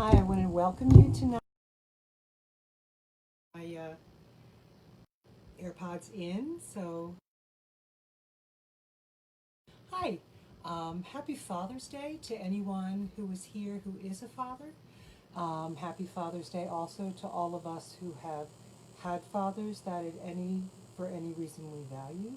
Hi, I want to welcome you tonight. My AirPods in, so hi. Happy Father's Day to anyone who is here who is a father. Happy Father's Day also to all of us who have had fathers that for any reason we value.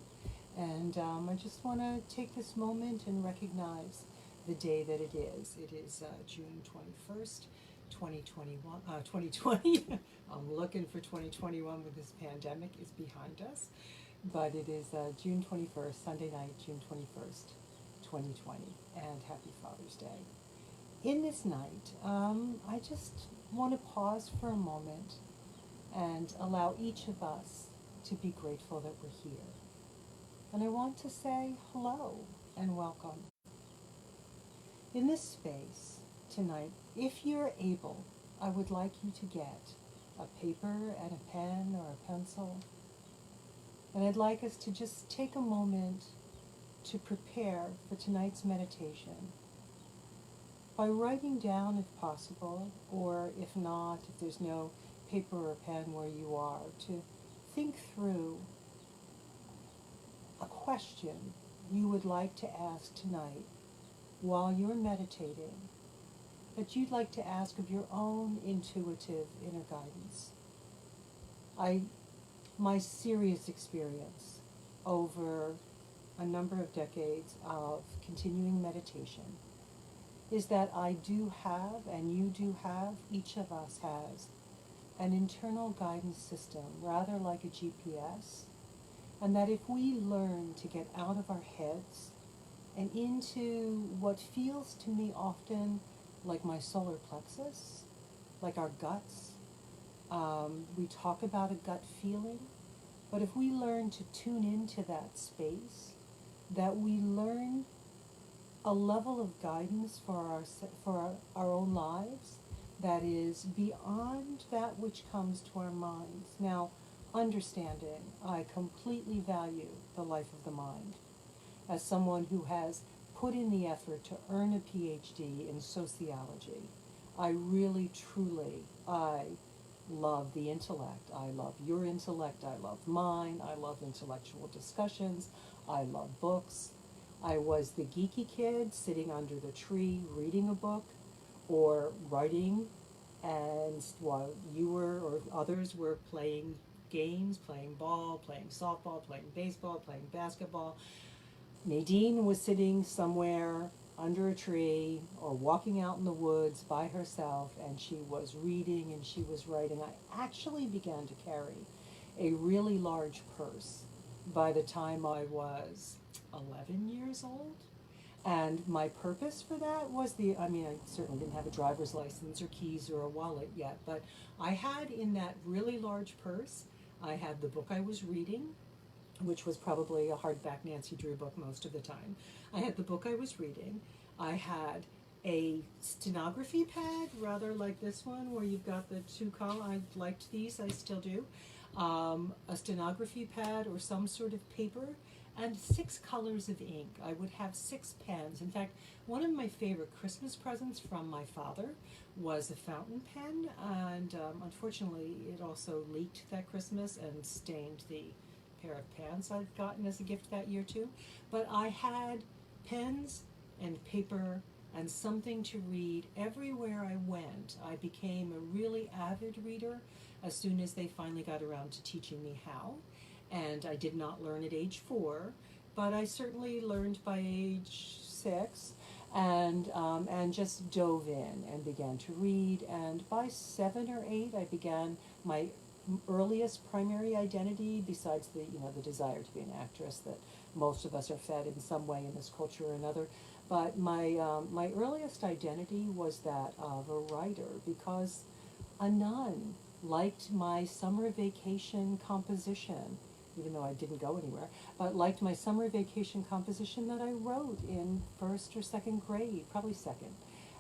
And I just want to take this moment and recognize the day that it is. It is June 21st, 2021, 2020. I'm looking for 2021 when this pandemic is behind us. But it is June 21st, Sunday night, June 21st, 2020. And happy Father's Day. In this night, I just want to pause for a moment and allow each of us to be grateful that we're here. And I want to say hello and welcome. In this space tonight, if you're able, I would like you to get a paper and a pen or a pencil. And I'd like us to just take a moment to prepare for tonight's meditation by writing down if possible, or if not, if there's no paper or pen where you are, to think through a question you would like to ask tonight while you're meditating, that you'd like to ask of your own intuitive inner guidance. My serious experience over a number of decades of continuing meditation is that I do have, and you do have, each of us has, an internal guidance system, rather like a GPS, and that if we learn to get out of our heads and into what feels to me often like my solar plexus, like our guts, we talk about a gut feeling, but if we learn to tune into that space, that we learn a level of guidance for our own lives that is beyond that which comes to our minds. Now, understanding, I completely value the life of the mind. As someone who has put in the effort to earn a PhD in sociology, I really, truly, I love the intellect. I love your intellect. I love mine. I love intellectual discussions. I love books. I was the geeky kid sitting under the tree reading a book or writing, and while you were or others were playing games, playing ball, playing softball, playing baseball, playing basketball, Nadine was sitting somewhere under a tree or walking out in the woods by herself, and she was reading and she was writing. I actually began to carry a really large purse by the time I was 11 years old. And my purpose for that was I certainly didn't have a driver's license or keys or a wallet yet, but I had in that really large purse, I had the book I was reading, which was probably a hardback Nancy Drew book most of the time. I had the book I was reading. I had a stenography pad, rather like this one, where you've got the two columns. I liked these, I still do. A stenography pad or some sort of paper, and 6 colors of ink. I would have 6 pens. In fact, one of my favorite Christmas presents from my father was a fountain pen, and unfortunately it also leaked that Christmas and stained the pair of pants I'd gotten as a gift that year too. But I had pens and paper and something to read everywhere I went. I became a really avid reader as soon as they finally got around to teaching me how. And I did not learn at age 4, but I certainly learned by age 6, and just dove in and began to read. And by 7 or 8, I began my earliest primary identity, besides the desire to be an actress that most of us are fed in some way in this culture or another. But my earliest identity was that of a writer, because a nun liked my summer vacation composition, even though I didn't go anywhere, but liked my summer vacation composition that I wrote in 1st or 2nd grade, probably 2nd.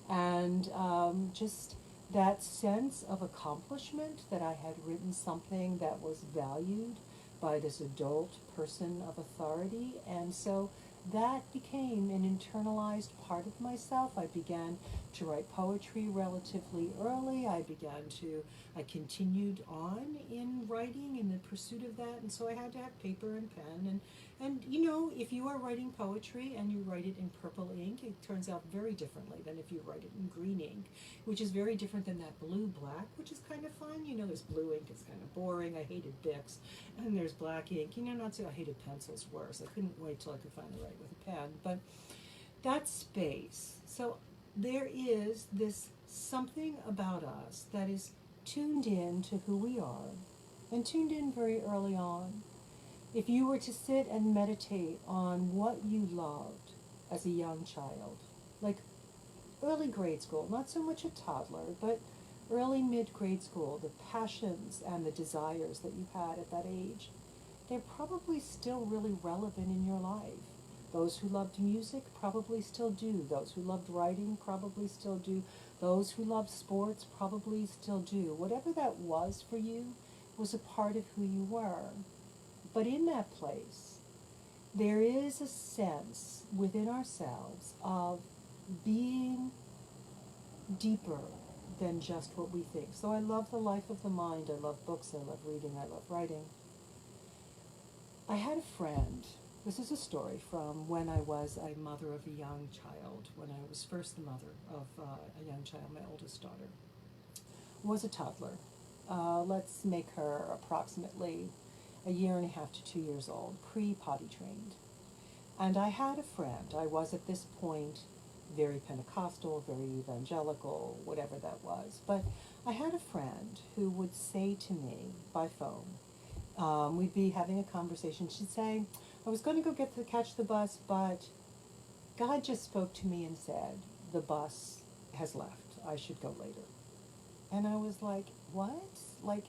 And just that sense of accomplishment, that I had written something that was valued by this adult person of authority. And so that became an internalized sexualized part of myself. I began to write poetry relatively early. I continued on in writing in the pursuit of that, and so I had to have paper and pen. And you know, if you are writing poetry and you write it in purple ink, it turns out very differently than if you write it in green ink, which is very different than that blue-black, which is kind of fun. You know, there's blue ink, it's kind of boring. I hated Bics. And there's black ink. You know, not so I hated pencils worse. I couldn't wait till I could finally write with a pen. But that space. So there is this something about us that is tuned in to who we are and tuned in very early on. If you were to sit and meditate on what you loved as a young child, like early grade school, not so much a toddler, but early mid-grade school, the passions and the desires that you had at that age, they're probably still really relevant in your life. Those who loved music probably still do. Those who loved writing probably still do. Those who loved sports probably still do. Whatever that was for you was a part of who you were. But in that place, there is a sense within ourselves of being deeper than just what we think. So I love the life of the mind. I love books. I love reading. I love writing. I had a friend. This is a story from when I was a mother of a young child, when I was first the mother of a young child. My oldest daughter was a toddler. Let's make her approximately a year and a half to 2 years old, pre-potty trained. And I had a friend. I was at this point very Pentecostal, very evangelical, whatever that was. But I had a friend who would say to me by phone, we'd be having a conversation, she'd say, I was going to go catch the bus, but God just spoke to me and said, the bus has left. I should go later. And I was like, what? Like,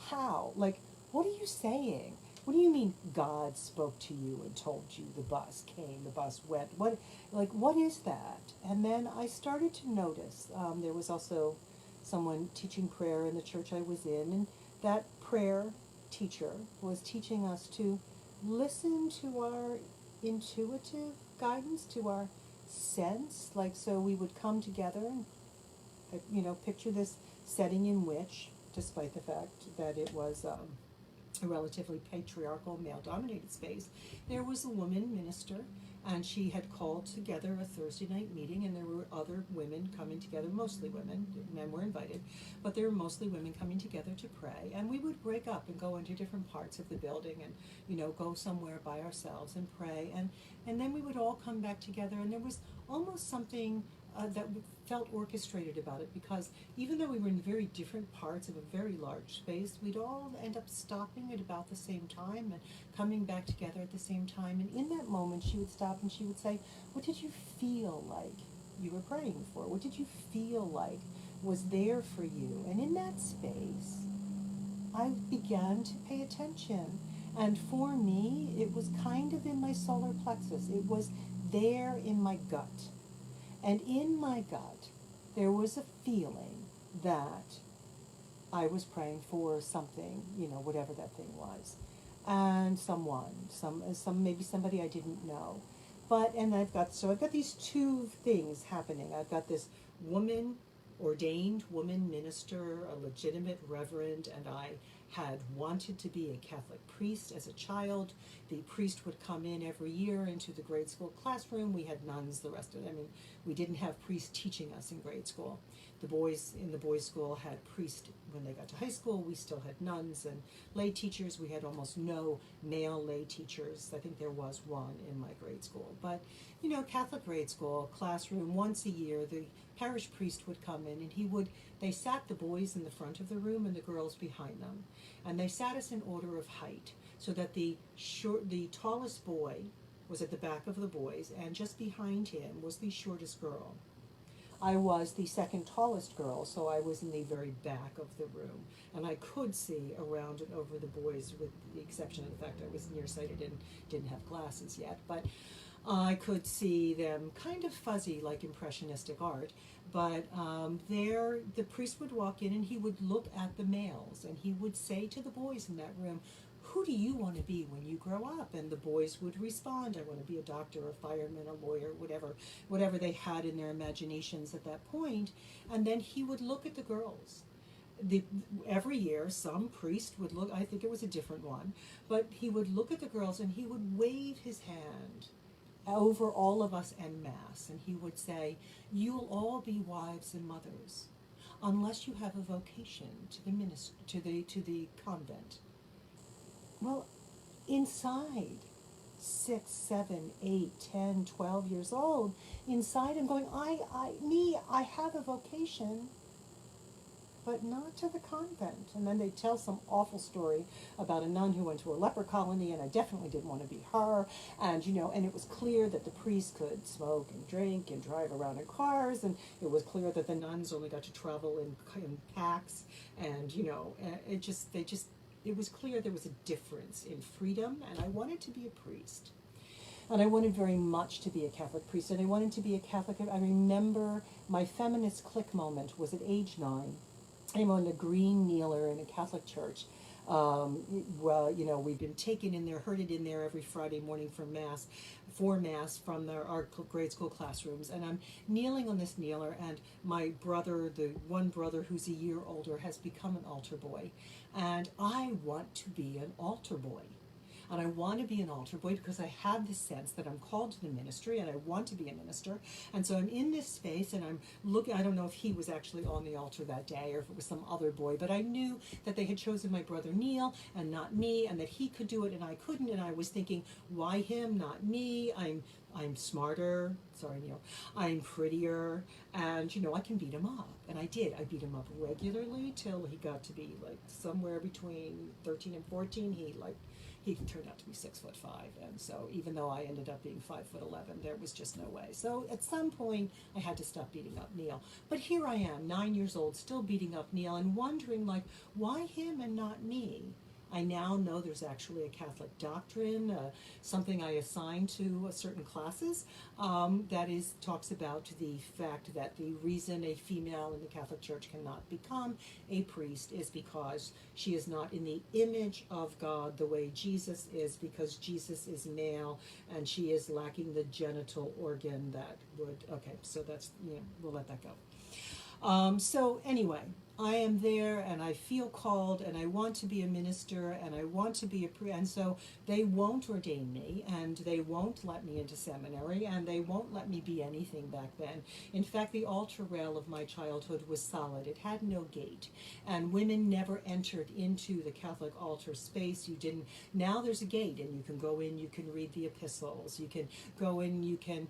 how? Like, what are you saying? What do you mean God spoke to you and told you the bus came, the bus went? What is that? And then I started to notice, there was also someone teaching prayer in the church I was in, and that prayer teacher was teaching us to listen to our intuitive guidance, to our sense. Like, so we would come together and, picture this setting in which, despite the fact that it was a relatively patriarchal, male-dominated space, there was a woman minister, and she had called together a Thursday night meeting, and there were other women coming together, mostly women, men were invited, but there were mostly women coming together to pray, and we would break up and go into different parts of the building and, go somewhere by ourselves and pray, and then we would all come back together, and there was almost something that felt orchestrated about it, because even though we were in very different parts of a very large space, we'd all end up stopping at about the same time and coming back together at the same time. And in that moment, she would stop and she would say, what did you feel like you were praying for? What did you feel like was there for you? And in that space, I began to pay attention. And for me, it was kind of in my solar plexus. It was there in my gut. And in my gut, there was a feeling that I was praying for something, whatever that thing was, and maybe somebody I didn't know. I've got these two things happening. I've got this ordained woman minister, a legitimate reverend, and I had wanted to be a Catholic priest as a child. The priest would come in every year into the grade school classroom. We had nuns, the rest of it. We didn't have priests teaching us in grade school. The boys in the boys' school had priests when they got to high school. We still had nuns and lay teachers. We had almost no male lay teachers. I think there was one in my grade school. But, Catholic grade school classroom, once a year, the parish priest would come in, and they sat the boys in the front of the room and the girls behind them. And they sat us in order of height, so that the tallest boy was at the back of the boys, and just behind him was the shortest girl. I was the second tallest girl, so I was in the very back of the room, and I could see around and over the boys, with the exception of the fact I was nearsighted and didn't have glasses yet, but I could see them kind of fuzzy, like impressionistic art. But the priest would walk in and he would look at the males, and he would say to the boys in that room, who do you want to be when you grow up? And the boys would respond, I want to be a doctor, a fireman, a lawyer, whatever they had in their imaginations at that point. And then he would look at the girls. Every year, some priest would look, I think it was a different one, but he would look at the girls and he would wave his hand over all of us en masse, and he would say, you'll all be wives and mothers unless you have a vocation to the to the convent. Well, inside 6, 7, 8, 10, 12 years old, inside I'm going, I have a vocation, but not to the convent. And then they tell some awful story about a nun who went to a leper colony, and I definitely didn't want to be her. And, and it was clear that the priest could smoke and drink and drive around in cars, and it was clear that the nuns only got to travel in packs, and, it was clear there was a difference in freedom, and I wanted to be a priest. And I wanted very much to be a Catholic priest, and I wanted to be a Catholic. I remember my feminist click moment was at age 9. I'm on a green kneeler in a Catholic church. We've been taken in there, herded in there every Friday morning for Mass from our grade school classrooms. And I'm kneeling on this kneeler, and my brother, the one brother who's a year older, has become an altar boy. And I want to be an altar boy. And I want to be an altar boy because I have this sense that I'm called to the ministry and I want to be a minister. And so I'm in this space and I'm looking, I don't know if he was actually on the altar that day or if it was some other boy, but I knew that they had chosen my brother Neil and not me, and that he could do it and I couldn't. And I was thinking, why him, not me? I'm smarter. Sorry, Neil. I'm prettier, and I can beat him up. And I did. I beat him up regularly till he got to be like somewhere between 13 and 14. He turned out to be 6'5", and so even though I ended up being 5'11", there was just no way. So at some point, I had to stop beating up Neil. But here I am, 9 years old, still beating up Neil and wondering, why him and not me? I now know there's actually a Catholic doctrine, something I assign to certain classes, that talks about the fact that the reason a female in the Catholic Church cannot become a priest is because she is not in the image of God the way Jesus is, because Jesus is male and she is lacking the genital organ that would, okay, so that's, we'll let that go. So anyway, I am there and I feel called and I want to be a minister and I want to be a priest, and so they won't ordain me and they won't let me into seminary and they won't let me be anything back then. In fact, the altar rail of my childhood was solid. It had no gate, and women never entered into the Catholic altar space. You didn't. Now there's a gate and you can go in, you can read the epistles, you can go in, you can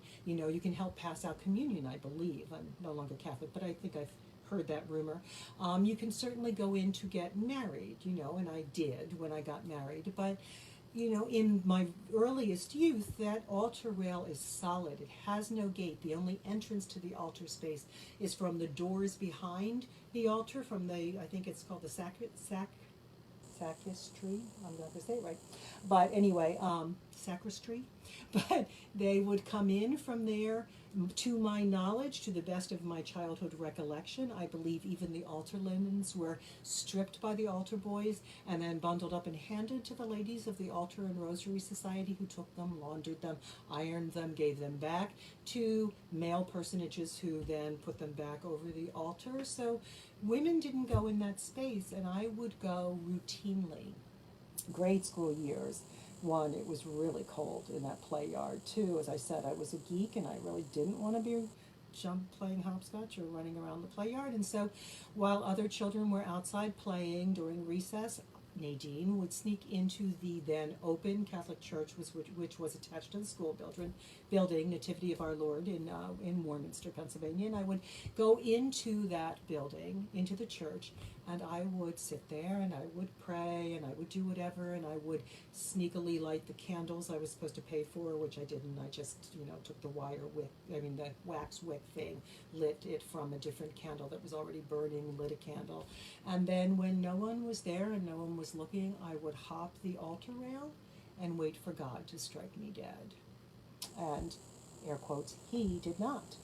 help pass out communion, I believe. I'm no longer Catholic, but I think I've heard that rumor. You can certainly go in to get married, and I did when I got married. But, in my earliest youth, that altar rail is solid. It has no gate. The only entrance to the altar space is from the doors behind the altar, from the, I think it's called the sacristy. I'm not going to say it right. But anyway, sacristy. But they would come in from there. To my knowledge, to the best of my childhood recollection, I believe even the altar linens were stripped by the altar boys and then bundled up and handed to the ladies of the Altar and Rosary Society, who took them, laundered them, ironed them, gave them back to male personages who then put them back over the altar. So women didn't go in that space, and I would go routinely. Grade school years. 1, it was really cold in that play yard. 2, as I said, I was a geek and I really didn't want to be playing hopscotch or running around the play yard. And so while other children were outside playing during recess, Nadine would sneak into the then open Catholic church, which was attached to the school building, Nativity of Our Lord in Warminster, Pennsylvania. And I would go into that building, into the church, and I would sit there and I would pray and I would do whatever, and I would sneakily light the candles I was supposed to pay for, which I didn't. I just, took the the wax wick thing, lit it from a different candle that was already burning, lit a candle. And then when no one was there and no one was looking, I would hop the altar rail and wait for God to strike me dead. And, air quotes, he did not.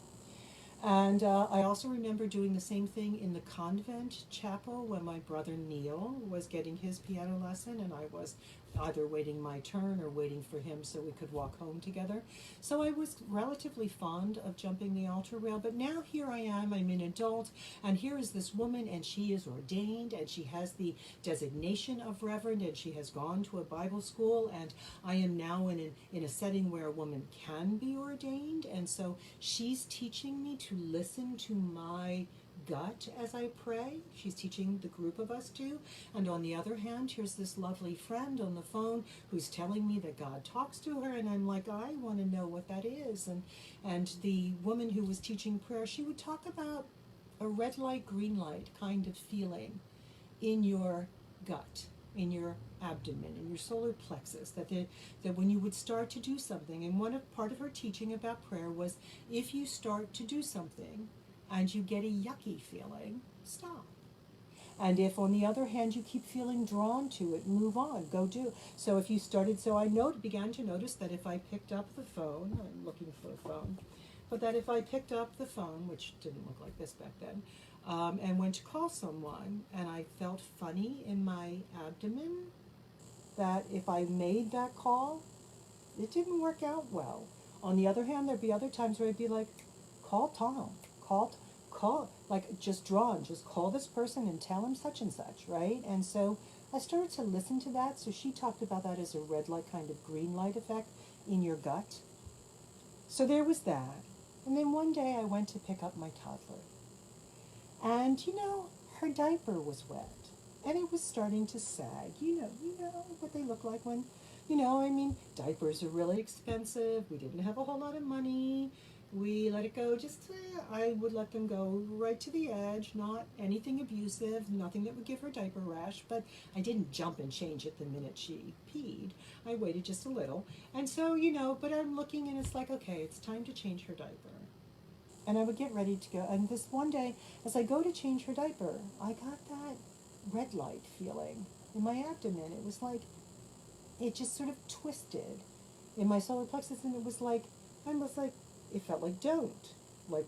And I also remember doing the same thing in the convent chapel when my brother Neil was getting his piano lesson, and I was either waiting my turn or waiting for him so we could walk home together. So I was relatively fond of jumping the altar rail, but now here I am, I'm an adult, and here is this woman, and she is ordained, and she has the designation of reverend, and she has gone to a Bible school, and I am now in a setting where a woman can be ordained, and so she's teaching me to listen to my gut as I pray. She's teaching the group of us to. And on the other hand, here's this lovely friend on the phone who's telling me that God talks to her, and I'm like, I want to know what that is. And the woman who was teaching prayer, she would talk about a red light, green light kind of feeling in your gut, in your abdomen, in your solar plexus, that when you would start to do something, and part of her teaching about prayer was, if you start to do something and you get a yucky feeling, stop. And if, on the other hand, you keep feeling drawn to it, move on, go do. So if you started, so I began to notice that if I picked up the phone, I'm looking for a phone, but that if I picked up the phone, which didn't look like this back then, and went to call someone, and I felt funny in my abdomen, that if I made that call, it didn't work out well. On the other hand, there'd be other times where I'd be like, call Tom, call, like just drawn, just call this person and tell him such and such, right? And so I started to listen to that. So she talked about that as a red light, kind of green light effect in your gut. So there was that. And then one day I went to pick up my toddler. And, her diaper was wet. And it was starting to sag. You know what they look like when, diapers are really expensive. We didn't have a whole lot of money. We let it go, I would let them go right to the edge, not anything abusive, nothing that would give her diaper rash, but I didn't jump and change it the minute she peed. I waited just a little. And so, but I'm looking and it's like, okay, it's time to change her diaper. And I would get ready to go. And this one day, as I go to change her diaper, I got that red light feeling in my abdomen. It was like, it just sort of twisted in my solar plexus, and it was like, it felt like don't, like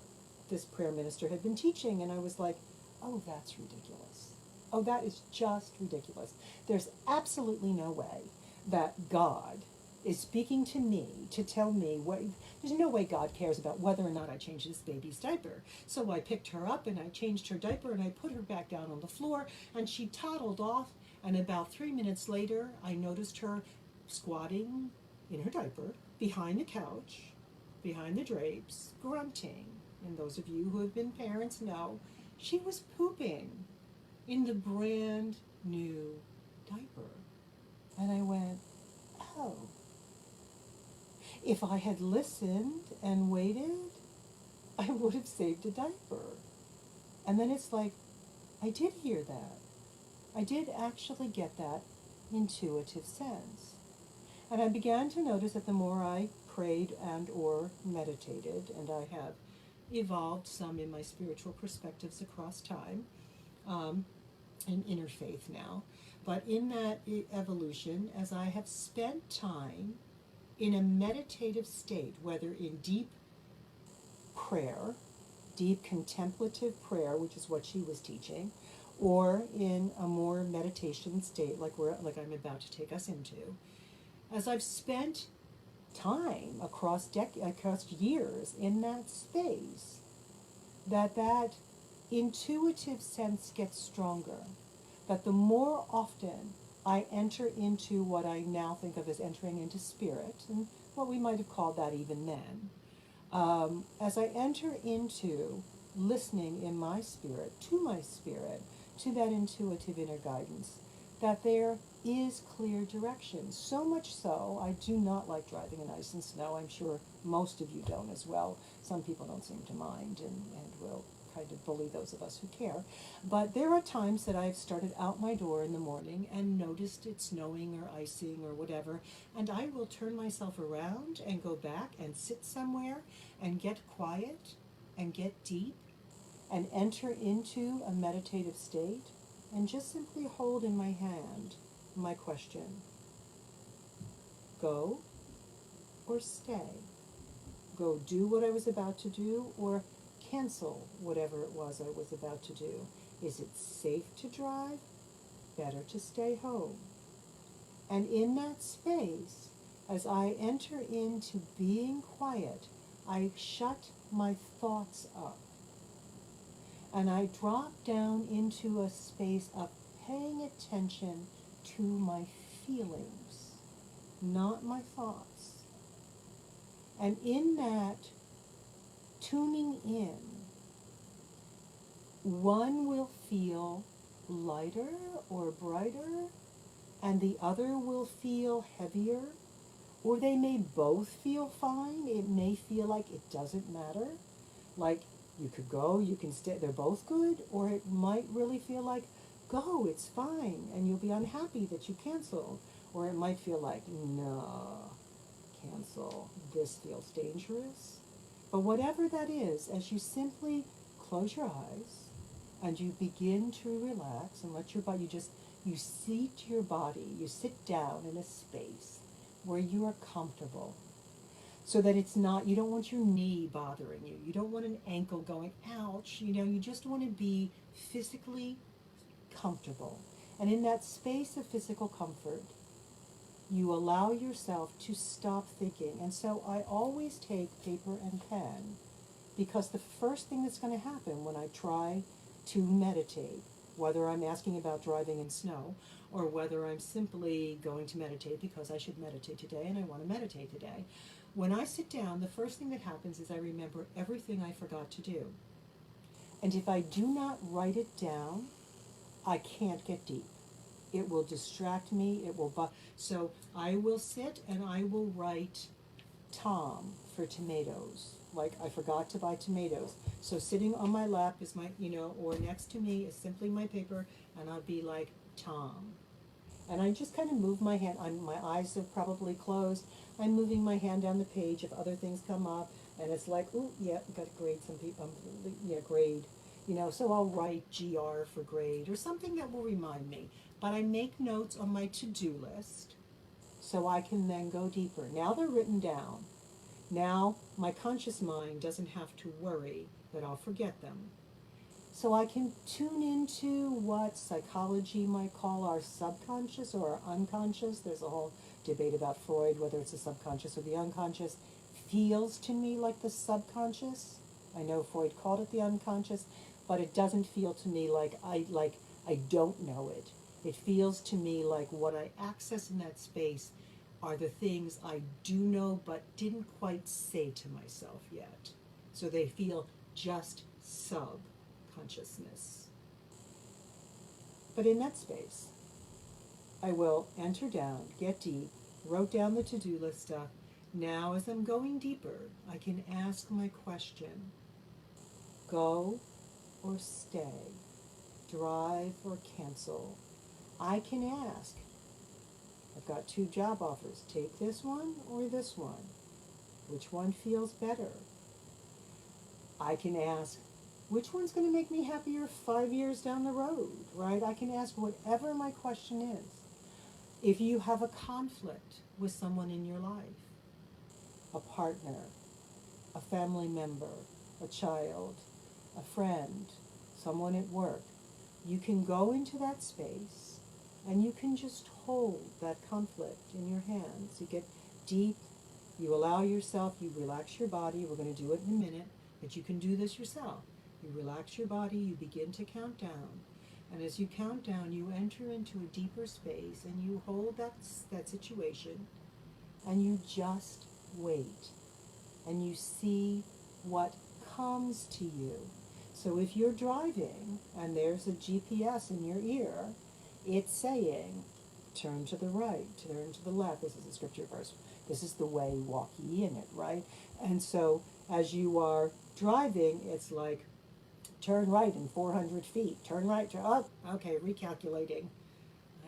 this prayer minister had been teaching, and I was like, oh, that's ridiculous. Oh, that is just ridiculous. There's absolutely no way that God is speaking to me to tell me what, there's no way God cares about whether or not I change this baby's diaper. So I picked her up and I changed her diaper and I put her back down on the floor, and she toddled off, and about 3 minutes later I noticed her squatting in her diaper behind the couch, behind the drapes, grunting. And those of you who have been parents know she was pooping in the brand new diaper. And I went, oh. If I had listened and waited, I would have saved a diaper. And then it's like, I did hear that. I did actually get that intuitive sense. And I began to notice that the more I prayed and or meditated, and I have evolved some in my spiritual perspectives across time, and interfaith now, but in that evolution, as I have spent time in a meditative state, whether in deep prayer, deep contemplative prayer, which is what she was teaching, or in a more meditation state like I'm about to take us into, as I've spent time across years in that space, that intuitive sense gets stronger. That the more often I enter into what I now think of as entering into spirit, and what we might have called that even then, as I enter into listening in my spirit, to that intuitive inner guidance, that there is clear direction. So much so, I do not like driving in ice and snow. I'm sure most of you don't as well. Some people don't seem to mind and will kind of bully those of us who care. But there are times that I've started out my door in the morning and noticed it snowing or icing or whatever, and I will turn myself around and go back and sit somewhere and get quiet and get deep and enter into a meditative state and just simply hold in my hand my question. Go or stay? Go do what I was about to do, or cancel whatever it was I was about to do? Is it safe to drive? Better to stay home. And in that space, as I enter into being quiet, I shut my thoughts up. And I drop down into a space of paying attention to my feelings, not my thoughts. And in that tuning in, one will feel lighter or brighter, and the other will feel heavier, or they may both feel fine. It may feel like it doesn't matter. Like you could go, you can stay, they're both good, or it might really feel like, go, it's fine, and you'll be unhappy that you canceled. Or it might feel like, no, cancel, this feels dangerous. But whatever that is, as you simply close your eyes and you begin to relax and let your body, you seat your body, you sit down in a space where you are comfortable, so that it's not, you don't want your knee bothering you, you don't want an ankle going, ouch, you just want to be physically comfortable. And in that space of physical comfort, you allow yourself to stop thinking. And so I always take paper and pen, because the first thing that's going to happen when I try to meditate, whether I'm asking about driving in snow or whether I'm simply going to meditate because I should meditate today and I want to meditate today, when I sit down, the first thing that happens is I remember everything I forgot to do. And if I do not write it down, I can't get deep. It will distract me. So I will sit and I will write Tom for tomatoes. Like I forgot to buy tomatoes. So sitting on my lap is my, or next to me is simply my paper, and I'll be like, Tom. And I just kind of move my hand. My eyes are probably closed. I'm moving my hand down the page if other things come up, and it's like, ooh, yeah, got to grade some people. Grade. So I'll write GR for grade or something that will remind me. But I make notes on my to-do list so I can then go deeper. Now they're written down. Now my conscious mind doesn't have to worry that I'll forget them. So I can tune into what psychology might call our subconscious or our unconscious. There's a whole debate about Freud, whether it's the subconscious or the unconscious. Feels to me like the subconscious. I know Freud called it the unconscious, but it doesn't feel to me like I don't know it. It feels to me like what I access in that space are the things I do know but didn't quite say to myself yet. So they feel just subconsciousness. But in that space, I will enter down, get deep, wrote down the to-do list stuff. Now as I'm going deeper, I can ask my question. Go or stay? Drive or cancel? I can ask. I've got 2 job offers. Take this one or this one. Which one feels better? I can ask, which one's going to make me happier 5 years down the road, right? I can ask whatever my question is. If you have a conflict with someone in your life, a partner, a family member, a child, a friend, someone at work, you can go into that space and you can just hold that conflict in your hands. You get deep, you allow yourself, you relax your body. We're going to do it in a minute, but you can do this yourself. You relax your body, you begin to count down. And as you count down, you enter into a deeper space and you hold that situation and you just wait. And you see what comes to you. So if you're driving and there's a GPS in your ear, it's saying, turn to the right, turn to the left. This is a scripture verse. This is the way, walk ye in it, right? And so as you are driving, it's like, turn right in 400 feet, turn right, okay, recalculating.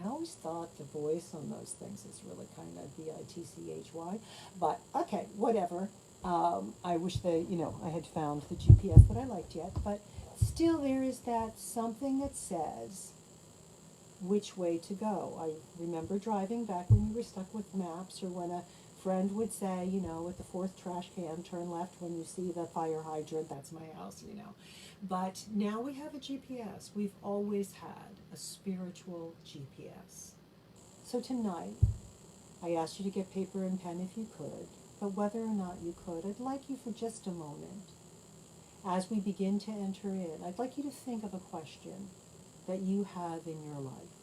I always thought the voice on those things is really kind of bitchy, but okay, whatever. I wish I had found the GPS that I liked yet, but still there is that something that says which way to go. I remember driving back when you were stuck with maps, or when a friend would say, at the 4th trash can, turn left when you see the fire hydrant, that's my house, But now we have a GPS. We've always had a spiritual GPS. So tonight, I asked you to get paper and pen if you could, but whether or not you could, I'd like you for just a moment, as we begin to enter in, I'd like you to think of a question that you have in your life.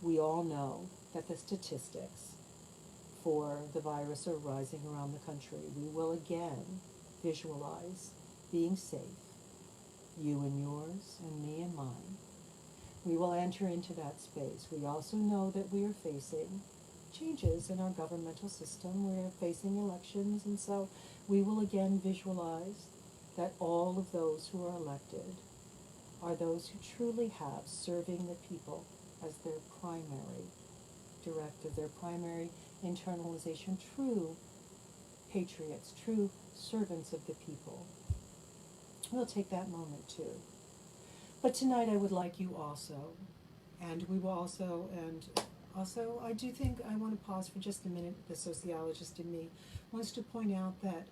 We all know that the statistics for the virus are rising around the country. We will again visualize being safe, you and yours, and me and mine. We will enter into that space. We also know that we are facing changes in our governmental system. We're facing elections, and so we will again visualize that all of those who are elected are those who truly have serving the people as their primary directive, their primary internalization, true patriots, true servants of the people. We'll take that moment too. But tonight I would like you also, and we will also, I do think I want to pause for just a minute. The sociologist in me wants to point out that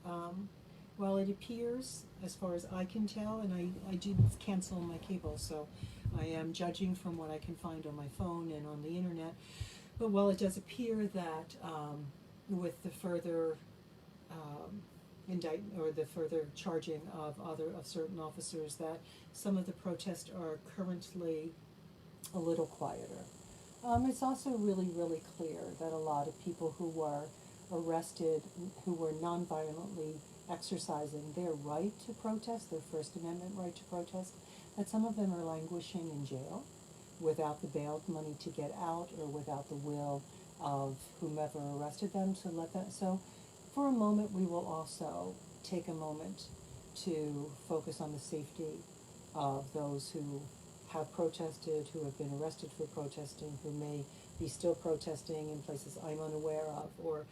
while it appears, as far as I can tell, and I did cancel my cable, so I am judging from what I can find on my phone and on the internet, but while it does appear that with the further indictment or the further charging of certain officers, that some of the protests are currently a little quieter. It's also really, really clear that a lot of people who were arrested, who were nonviolently exercising their right to protest, their First Amendment right to protest, that some of them are languishing in jail without the bail money to get out or without the will of whomever arrested them to let them. So for a moment, we will also take a moment to focus on the safety of those who have protested, who have been arrested for protesting, who may be still protesting in places I'm unaware of, or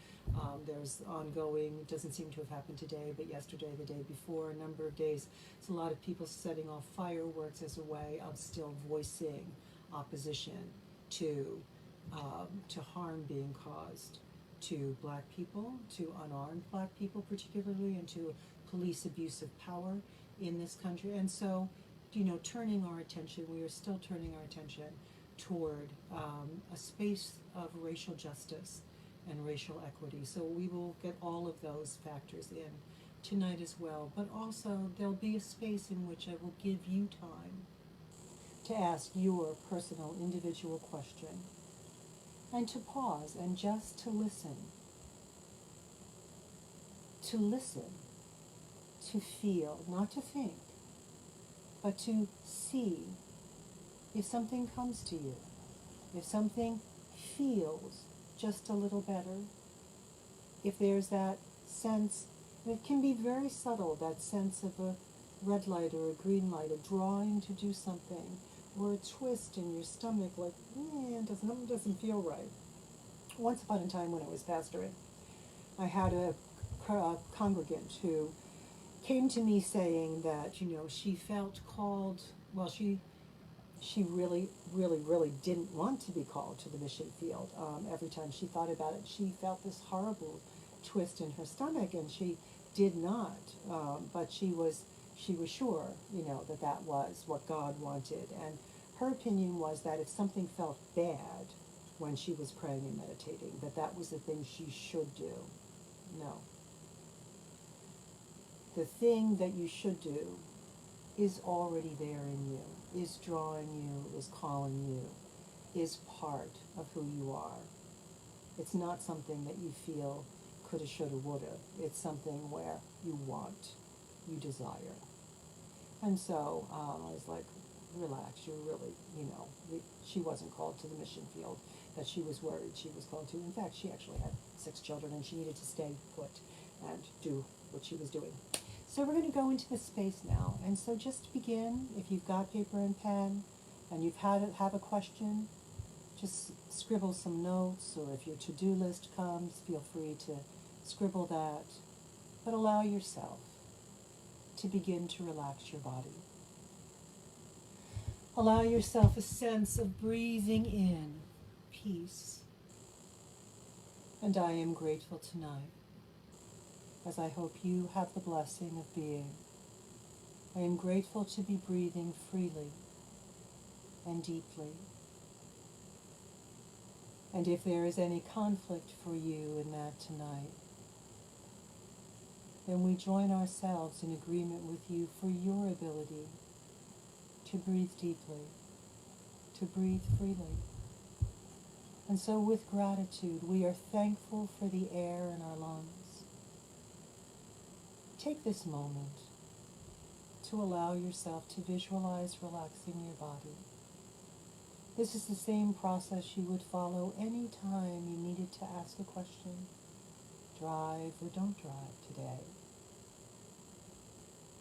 there's ongoing, it doesn't seem to have happened today, but yesterday, the day before, a number of days, it's a lot of people setting off fireworks as a way of still voicing opposition to harm being caused to black people, to unarmed black people particularly, and to police abuse of power in this country. And so, turning our attention, we are still turning our attention toward a space of racial justice and racial equity. So we will get all of those factors in tonight as well. But also, there'll be a space in which I will give you time to ask your personal, individual question, and to pause and just to listen. To listen, to feel, not to think, but to see if something comes to you, if something feels just a little better, if there's that sense, and it can be very subtle, that sense of a red light or a green light, a drawing to do something, or a twist in your stomach, like, something doesn't feel right. Once upon a time when I was pastoring, I had a congregant who came to me saying that, she felt called, well, she really, really, really didn't want to be called to the mission field. Every time she thought about it, she felt this horrible twist in her stomach, and she did not, but she was sure, that was what God wanted. And her opinion was that if something felt bad when she was praying and meditating, that was the thing she should do. No. The thing that you should do is already there in you, is drawing you, is calling you, is part of who you are. It's not something that you feel coulda, shoulda, woulda. It's something where you want, you desire. And so I was like, relax, you're really, she wasn't called to the mission field that she was worried she was called to. In fact, she actually had 6 children and she needed to stay put and do what she was doing. So we're going to go into the space now. And so just begin, if you've got paper and pen and you've have a question, just scribble some notes, or if your to-do list comes, feel free to scribble that. But allow yourself to begin to relax your body. Allow yourself a sense of breathing in peace. And I am grateful tonight, as I hope you have the blessing of being. I am grateful to be breathing freely and deeply. And if there is any conflict for you in that tonight, then we join ourselves in agreement with you for your ability to breathe deeply, to breathe freely. And so with gratitude, we are thankful for the air in our lungs. Take this moment to allow yourself to visualize relaxing your body. This is the same process you would follow any time you needed to ask a question. Drive or don't drive today.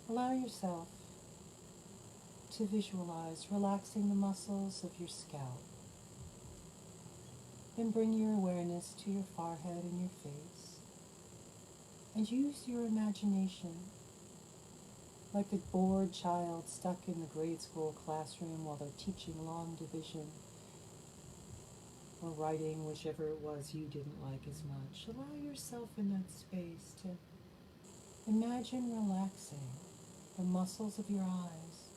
Allow yourself to visualize relaxing the muscles of your scalp. Then bring your awareness to your forehead and your face. And use your imagination like the bored child stuck in the grade school classroom while they're teaching long division or writing whichever it was you didn't like as much. Allow yourself in that space to imagine relaxing the muscles of your eyes,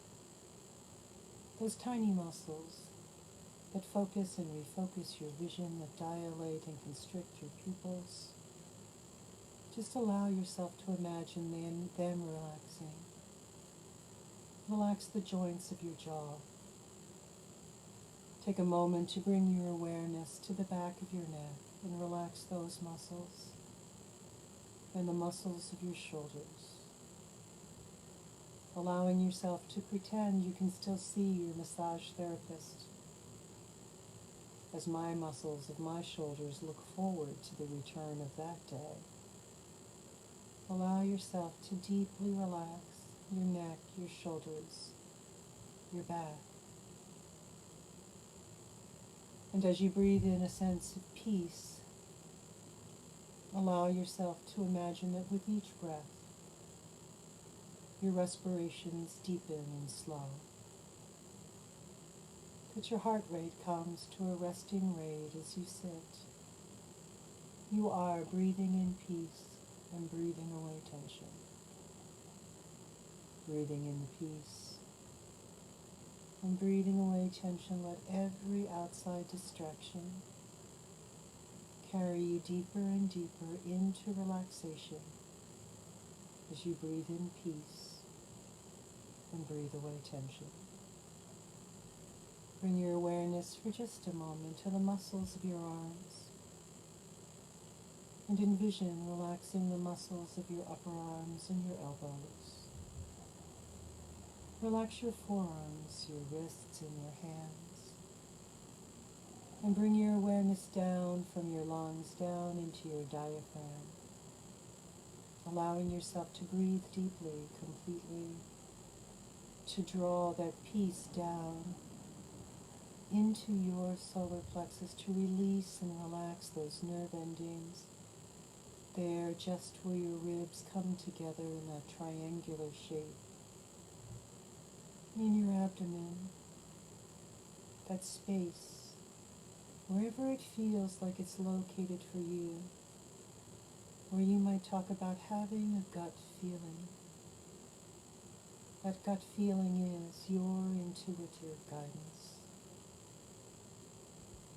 those tiny muscles that focus and refocus your vision, that dilate and constrict your pupils. Just allow yourself to imagine them relaxing. Relax the joints of your jaw. Take a moment to bring your awareness to the back of your neck and relax those muscles and the muscles of your shoulders. Allowing yourself to pretend you can still see your massage therapist as my muscles of my shoulders look forward to the return of that day. Allow yourself to deeply relax your neck, your shoulders, your back. And as you breathe in a sense of peace, allow yourself to imagine that with each breath, your respirations deepen and slow. That your heart rate comes to a resting rate as you sit. You are breathing in peace and breathing away tension. Breathing in the peace and breathing away tension. Let every outside distraction carry you deeper and deeper into relaxation as you breathe in peace and breathe away tension. Bring your awareness for just a moment to the muscles of your arms and envision relaxing the muscles of your upper arms and your elbows. Relax your forearms, your wrists, and your hands. And bring your awareness down from your lungs, down into your diaphragm. Allowing yourself to breathe deeply, completely, to draw that peace down into your solar plexus, to release and relax those nerve endings there, just where your ribs come together in that triangular shape. In your abdomen, that space, wherever it feels like it's located for you, where you might talk about having a gut feeling. That gut feeling is your intuitive guidance.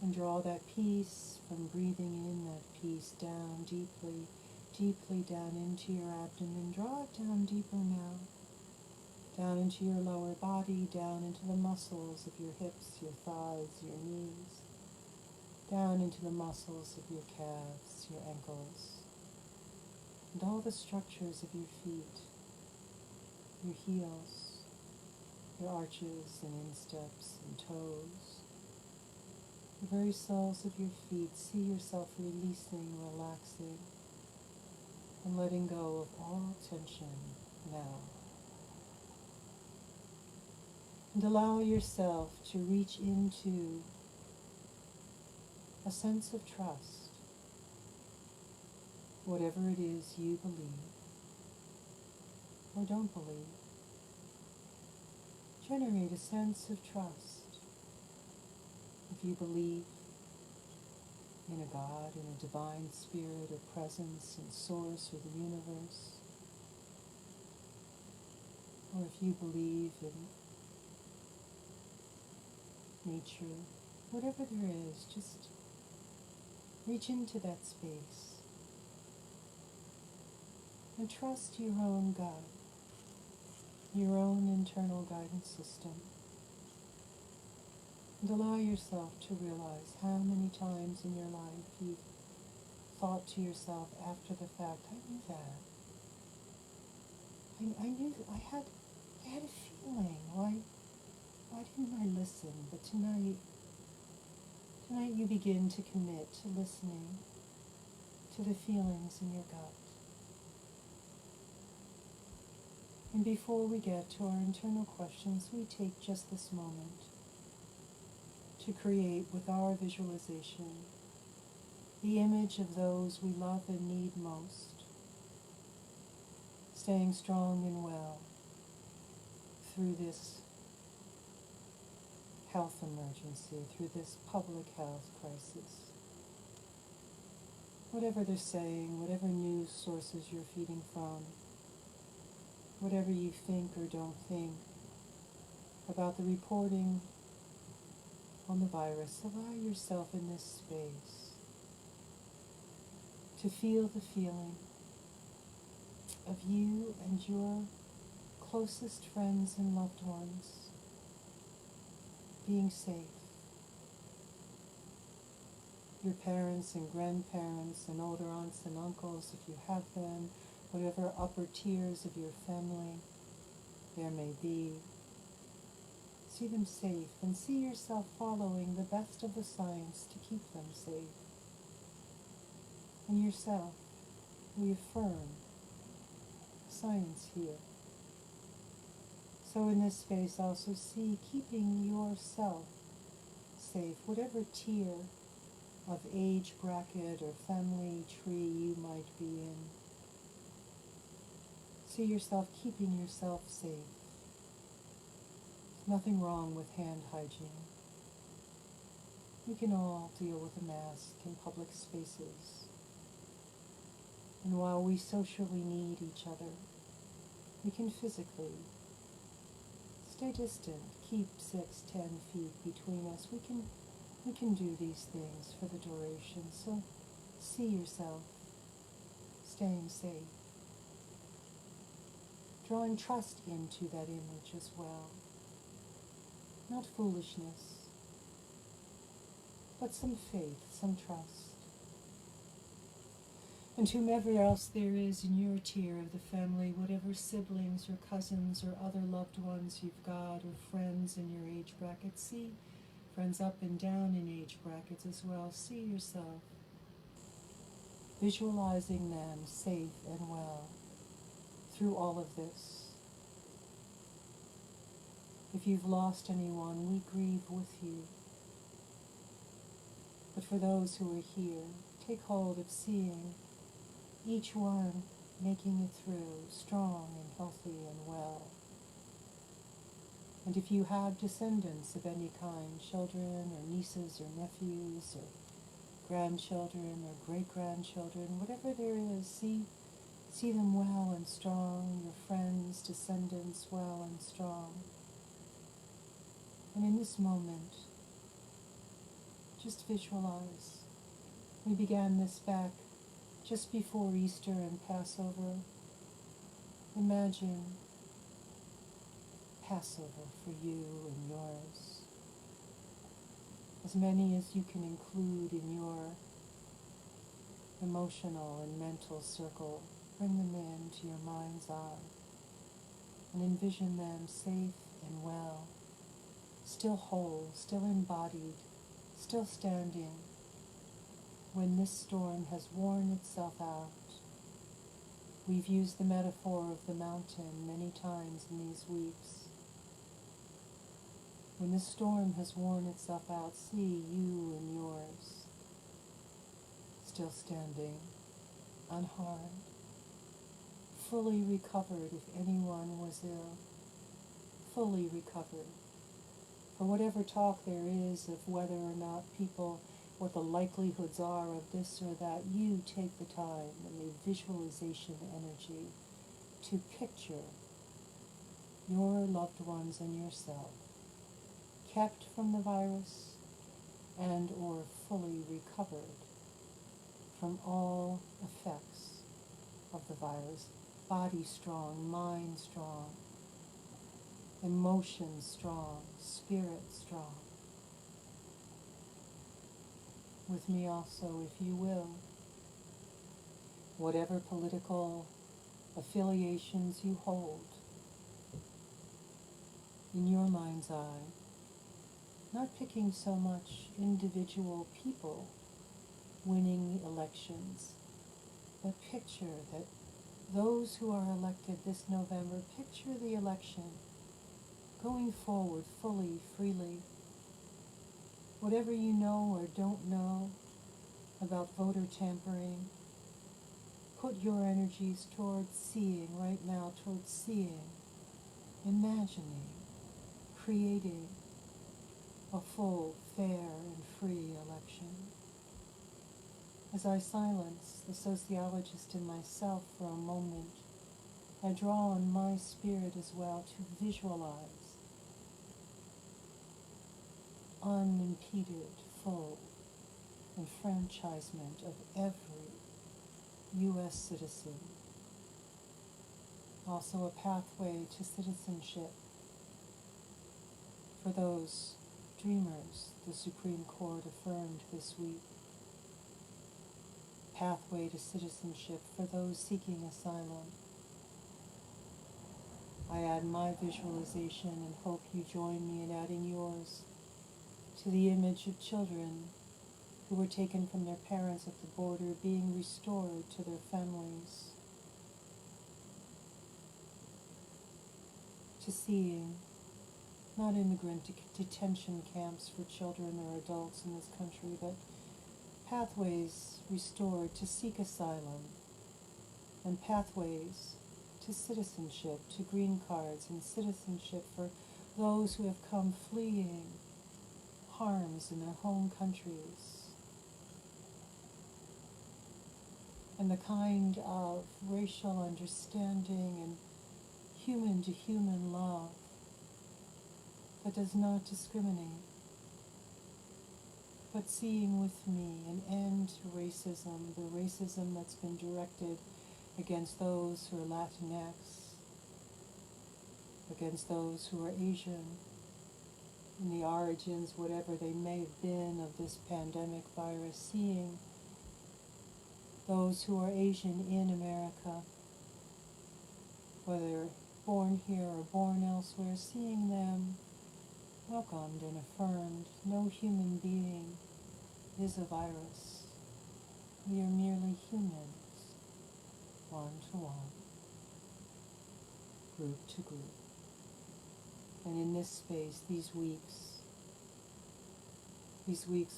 And draw that peace from breathing in, that peace down deeply, deeply down into your abdomen. Draw it down deeper now. Down into your lower body, down into the muscles of your hips, your thighs, your knees, down into the muscles of your calves, your ankles, and all the structures of your feet, your heels, your arches and insteps and toes, the very soles of your feet. See yourself releasing, relaxing, and letting go of all tension now. And allow yourself to reach into a sense of trust, whatever it is you believe or don't believe. Generate a sense of trust. If you believe in a God, in a divine spirit, a presence and source or the universe, or if you believe in nature, whatever there is, just Reach into that space and trust your own gut, your own internal guidance system. And allow yourself to realize how many times in your life you've thought to yourself after the fact, I knew that. I knew, I had a feeling. Why didn't I listen? But tonight you begin to commit to listening to the feelings in your gut. And before we get to our internal questions, we take just this moment to create with our visualization the image of those we love and need most, staying strong and well through this health emergency, through this public health crisis. Whatever they're saying, whatever news sources you're feeding from, whatever you think or don't think about the reporting on the virus, allow yourself in this space to feel the feeling of you and your closest friends and loved ones being safe. Your parents and grandparents and older aunts and uncles, if you have them, whatever upper tiers of your family there may be. See them safe and see yourself following the best of the science to keep them safe. And yourself, reaffirm science here. So in this space also see keeping yourself safe, whatever tier of age bracket or family tree you might be in. See yourself keeping yourself safe. There's nothing wrong with hand hygiene. We can all deal with a mask in public spaces. And while we socially need each other, we can physically stay distant, keep 6-10 feet between us. We can do these things for the duration. So see yourself staying safe. Drawing trust into that image as well. Not foolishness, but some faith, some trust. And whomever else there is in your tier of the family, whatever siblings or cousins or other loved ones you've got, or friends in your age bracket, see friends up and down in age brackets as well. See yourself visualizing them safe and well through all of this. If you've lost anyone, we grieve with you. But for those who are here, take hold of seeing each one making it through strong and healthy and well. And if you have descendants of any kind, children or nieces or nephews or grandchildren or great-grandchildren, whatever there is, see them well and strong, your friends, descendants well and strong. And in this moment, just visualize. We began this back just before Easter and Passover. Imagine Passover for you and yours. As many as you can include in your emotional and mental circle, bring them into your mind's eye and envision them safe and well, still whole, still embodied, still standing when this storm has worn itself out. We've used the metaphor of the mountain many times in these weeks. When this storm has worn itself out, see you and yours still standing, unharmed, fully recovered if anyone was ill, fully recovered. For whatever talk there is of whether or not people, what the likelihoods are of this or that, you take the time and the visualization energy to picture your loved ones and yourself kept from the virus and or fully recovered from all effects of the virus. Body strong, mind strong, emotions strong, spirit strong. With me also, if you will, whatever political affiliations you hold, in your mind's eye, not picking so much individual people winning elections, but picture that those who are elected this November, picture the election going forward fully, freely. Whatever you know or don't know about voter tampering, put your energies towards seeing right now, towards seeing, imagining, creating a full, fair, and free election. As I silence the sociologist in myself for a moment, I draw on my spirit as well to visualize unimpeded, full enfranchisement of every U.S. citizen. Also a pathway to citizenship for those dreamers the Supreme Court affirmed this week. Pathway to citizenship for those seeking asylum. I add my visualization and hope you join me in adding yours to the image of children who were taken from their parents at the border being restored to their families. To seeing not immigrant detention camps for children or adults in this country, but pathways restored to seek asylum, and pathways to citizenship, to green cards and citizenship for those who have come fleeing harms in their home countries. And the kind of racial understanding and human-to-human love that does not discriminate, but seeing with me an end to racism, the racism that's been directed against those who are Latinx, against those who are Asian, in the origins, whatever they may have been, of this pandemic virus, seeing those who are Asian in America, whether born here or born elsewhere, seeing them welcomed and affirmed. No human being is a virus. We are merely humans, one to one, group to group. And in this space, these weeks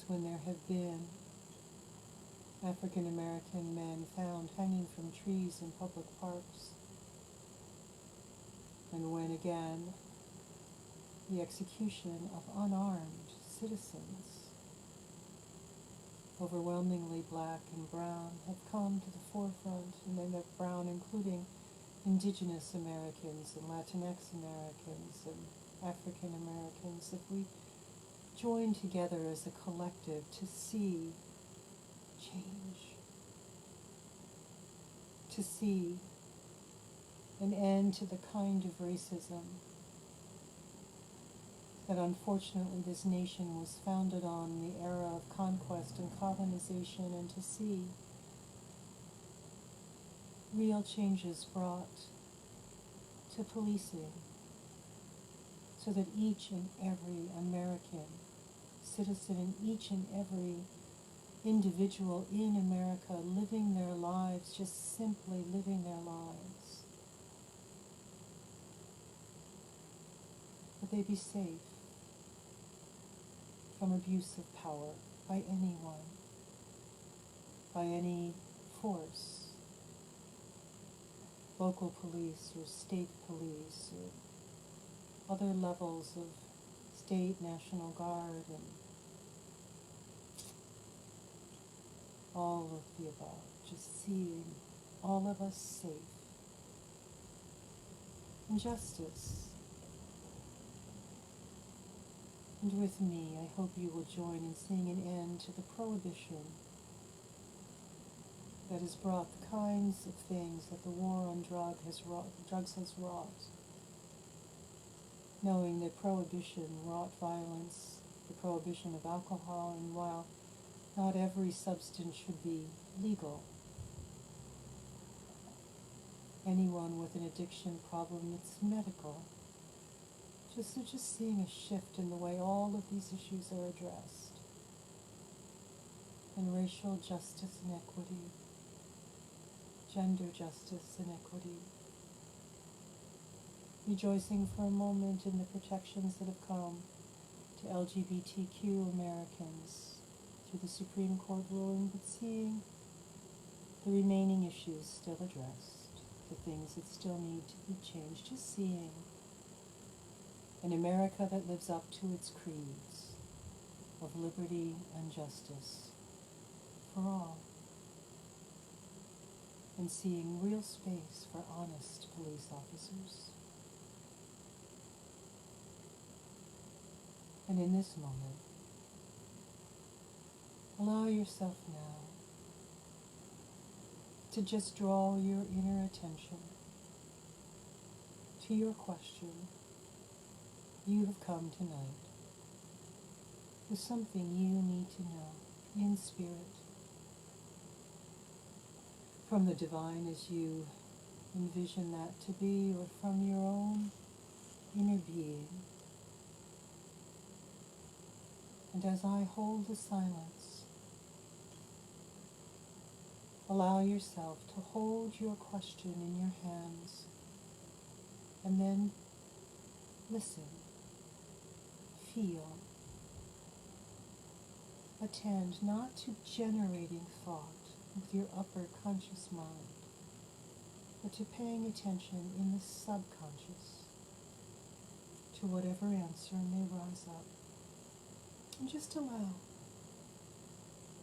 when there have been African American men found hanging from trees in public parks, and when again the execution of unarmed citizens, overwhelmingly black and brown, have come to the forefront, and then they're brown including Indigenous Americans and Latinx Americans and African Americans. If we join together as a collective to see change, to see an end to the kind of racism that unfortunately this nation was founded on, the era of conquest and colonization, and to see real changes brought to policing so that each and every American citizen and each and every individual in America living their lives, just simply living their lives, that they be safe from abuse of power by anyone, by any force, local police or state police or other levels of state, National Guard, and all of the above. Just seeing all of us safe. And justice. And with me, I hope you will join in seeing an end to the prohibition that has brought the kinds of things that the war on drugs has wrought, knowing that prohibition wrought violence, the prohibition of alcohol, and while not every substance should be legal, anyone with an addiction problem, it's medical. Just seeing a shift in the way all of these issues are addressed, and racial justice and equity, gender justice and equity, rejoicing for a moment in the protections that have come to LGBTQ Americans through the Supreme Court ruling, but seeing the remaining issues still addressed, the things that still need to be changed, just seeing an America that lives up to its creeds of liberty and justice for all, and seeing real space for honest police officers. And in this moment, allow yourself now to just draw your inner attention to your question. You have come tonight with something you need to know in spirit from the divine as you envision that to be, or from your own inner being. And as I hold the silence, allow yourself to hold your question in your hands and then listen, feel, attend not to generating thought with your upper conscious mind, but to paying attention in the subconscious to whatever answer may rise up. And just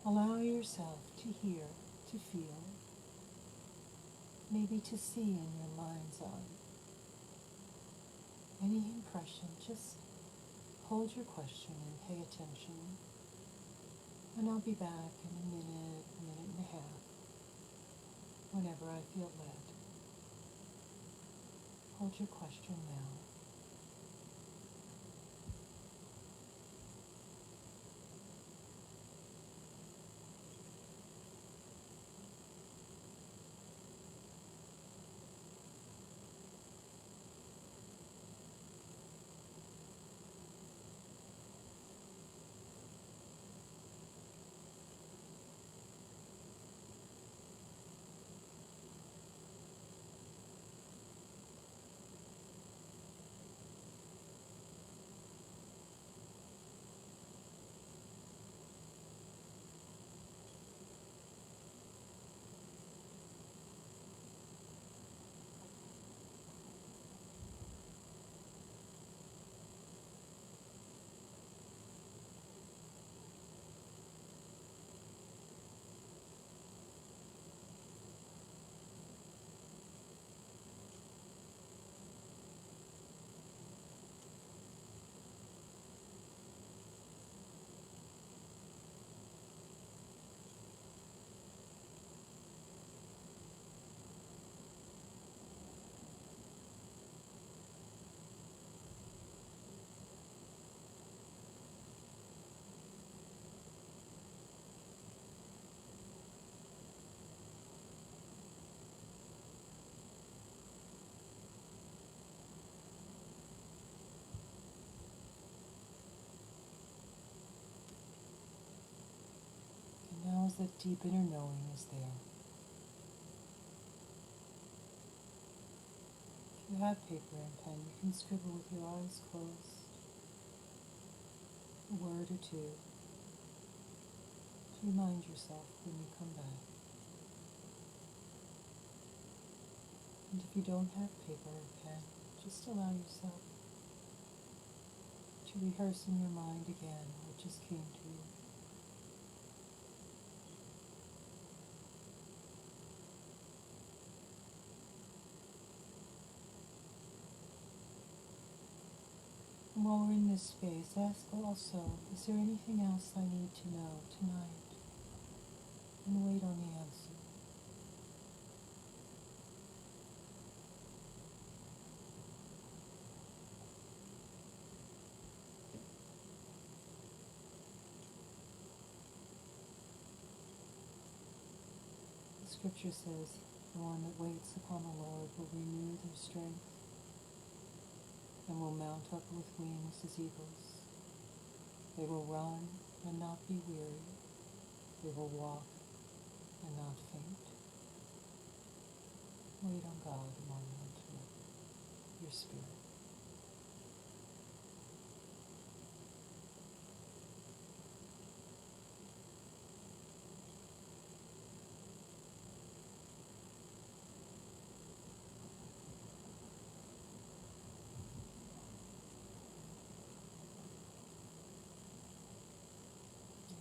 allow yourself to hear, to feel, maybe to see in your mind's eye. Any impression, just hold your question and pay attention. And I'll be back in a minute and a half, whenever I feel led. Hold your question now. Now as that deep inner knowing is there. If you have paper and pen, you can scribble with your eyes closed a word or two to remind yourself when you come back. And if you don't have paper or pen, just allow yourself to rehearse in your mind again what just came to you. And while we're in this space, ask also, is there anything else I need to know tonight? And wait on the answer. Scripture says, the one that waits upon the Lord will renew their strength and will mount up with wings as eagles. They will run and not be weary. They will walk and not faint. Wait on God a moment with your spirit.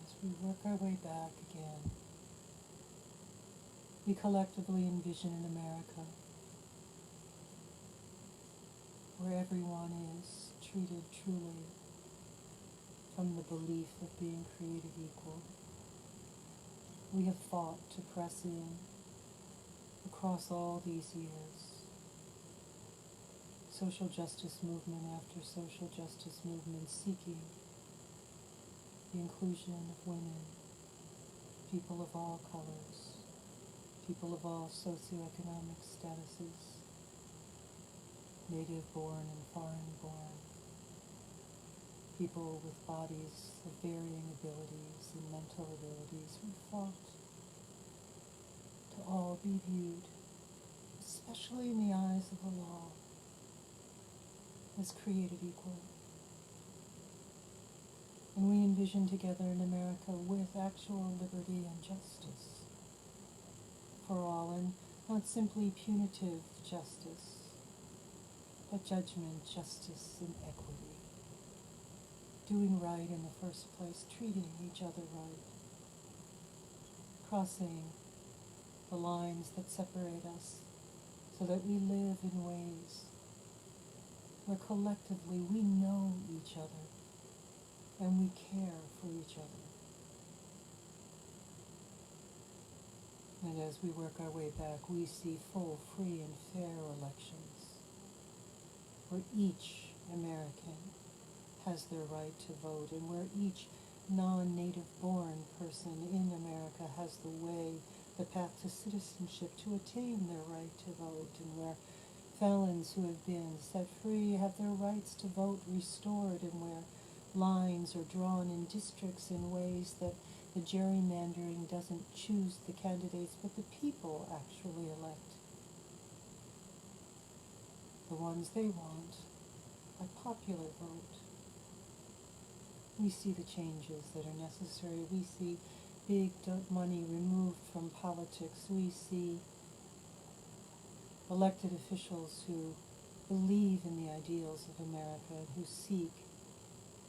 As we work our way back again, we collectively envision an America where everyone is treated truly from the belief of being created equal. We have fought to press in across all these years. Social justice movement after social justice movement seeking the inclusion of women, people of all colors, people of all socioeconomic statuses, native-born and foreign-born, people with bodies of varying abilities and mental abilities. We fought to all be viewed, especially in the eyes of the law, as created equal. And we envision together an America with actual liberty and justice for all, and not simply punitive justice, but judgment, justice, and equity. Doing right in the first place, treating each other right, crossing the lines that separate us so that we live in ways where collectively we know each other and we care for each other. And as we work our way back, we see full, free, and fair elections where each American has their right to vote, and where each non-native born person in America has the path to citizenship to attain their right to vote, and where felons who have been set free have their rights to vote restored, and where lines are drawn in districts in ways that the gerrymandering doesn't choose the candidates, but the people actually elect the ones they want by popular vote. We see the changes that are necessary. We see big money removed from politics. We see elected officials who believe in the ideals of America and who seek,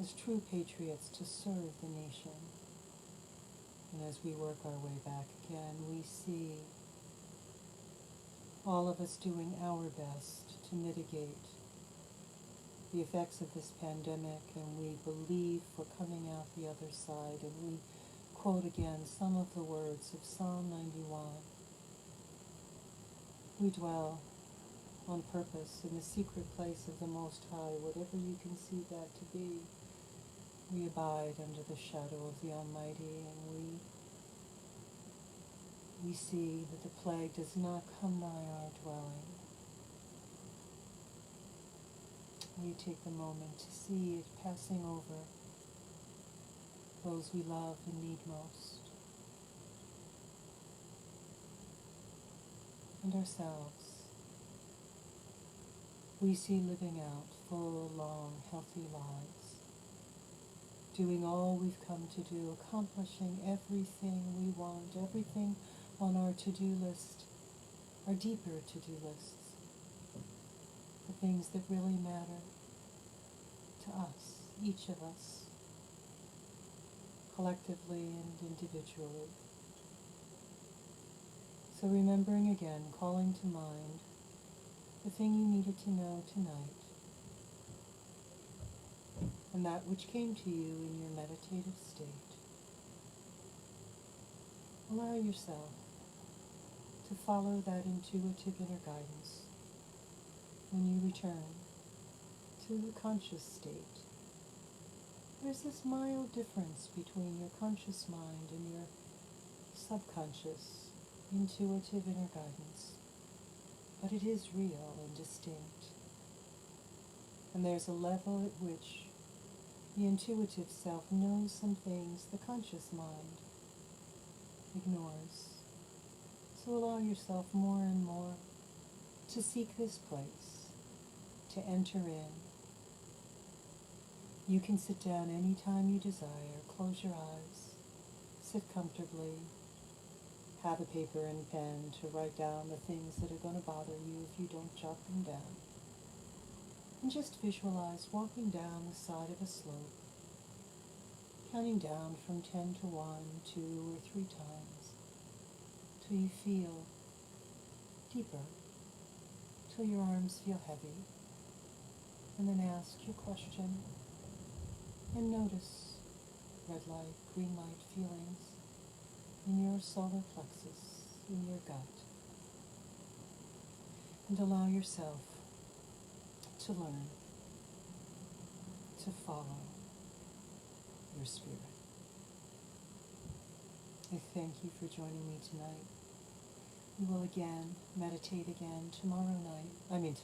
as true patriots, to serve the nation. And as we work our way back again, we see all of us doing our best to mitigate the effects of this pandemic, and we believe we're coming out the other side, and we quote again some of the words of Psalm 91. We dwell on purpose in the secret place of the Most High, whatever you conceive that to be. We abide under the shadow of the Almighty, and we see that the plague does not come nigh our dwelling. We take the moment to see it passing over those we love and need most, and ourselves. We see living out full, long, healthy lives, doing all we've come to do, accomplishing everything we want, everything on our to-do list, our deeper to-do lists, the things that really matter to us, each of us, collectively and individually. So remembering again, calling to mind the thing you needed to know tonight, and that which came to you in your meditative state. Allow yourself to follow that intuitive inner guidance when you return to the conscious state. There's this mild difference between your conscious mind and your subconscious, intuitive inner guidance, but it is real and distinct. And there's a level at which the intuitive self knows some things the conscious mind ignores. So allow yourself more and more to seek this place, to enter in. You can sit down anytime you desire, close your eyes, sit comfortably, have a paper and pen to write down the things that are going to bother you if you don't jot them down. And just visualize walking down the side of a slope, counting down from 10 to 1, 2, or 3 times, till you feel deeper, till your arms feel heavy, and then ask your question, and notice red light, green light feelings in your solar plexus, in your gut, and allow yourself to learn, to follow your spirit. I thank you for joining me tonight. We will again meditate again tomorrow night,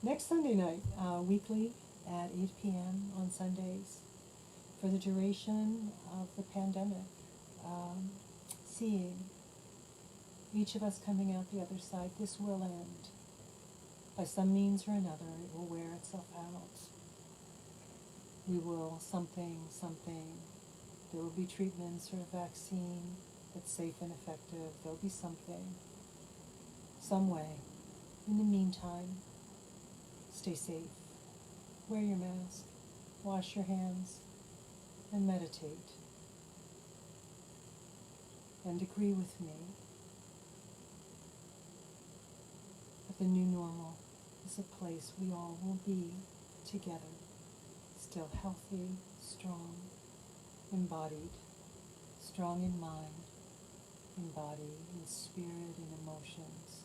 next Sunday night, weekly at 8 p.m. on Sundays for the duration of the pandemic, seeing each of us coming out the other side. This will end. By some means or another, it will wear itself out. We will something, there will be treatments or a vaccine that's safe and effective. There'll be something, some way. In the meantime, stay safe, wear your mask, wash your hands, and meditate. And agree with me that the new normal is a place we all will be together, still healthy, strong, embodied, strong in mind, in body, in spirit, in emotions.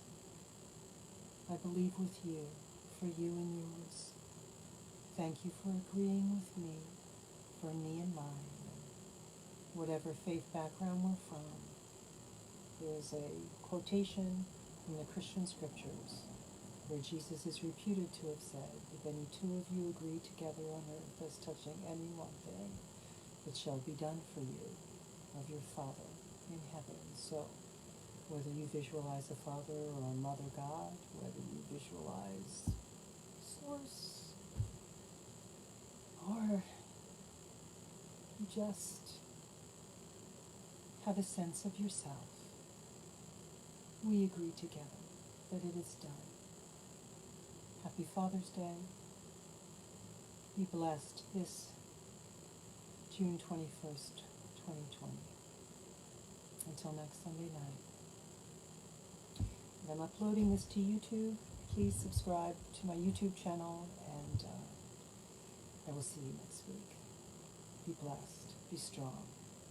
I believe with you, for you and yours. Thank you for agreeing with me, for me and mine, and whatever faith background we're from. There's a quotation from the Christian scriptures where Jesus is reputed to have said, if any two of you agree together on earth as touching any one thing, it shall be done for you of your Father in heaven. So, whether you visualize a Father or a Mother God, whether you visualize Source, or you just have a sense of yourself, we agree together that it is done. Happy Father's Day. Be blessed this June 21st, 2020. Until next Sunday night. And I'm uploading this to YouTube. Please subscribe to my YouTube channel, and I will see you next week. Be blessed, be strong,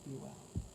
be well.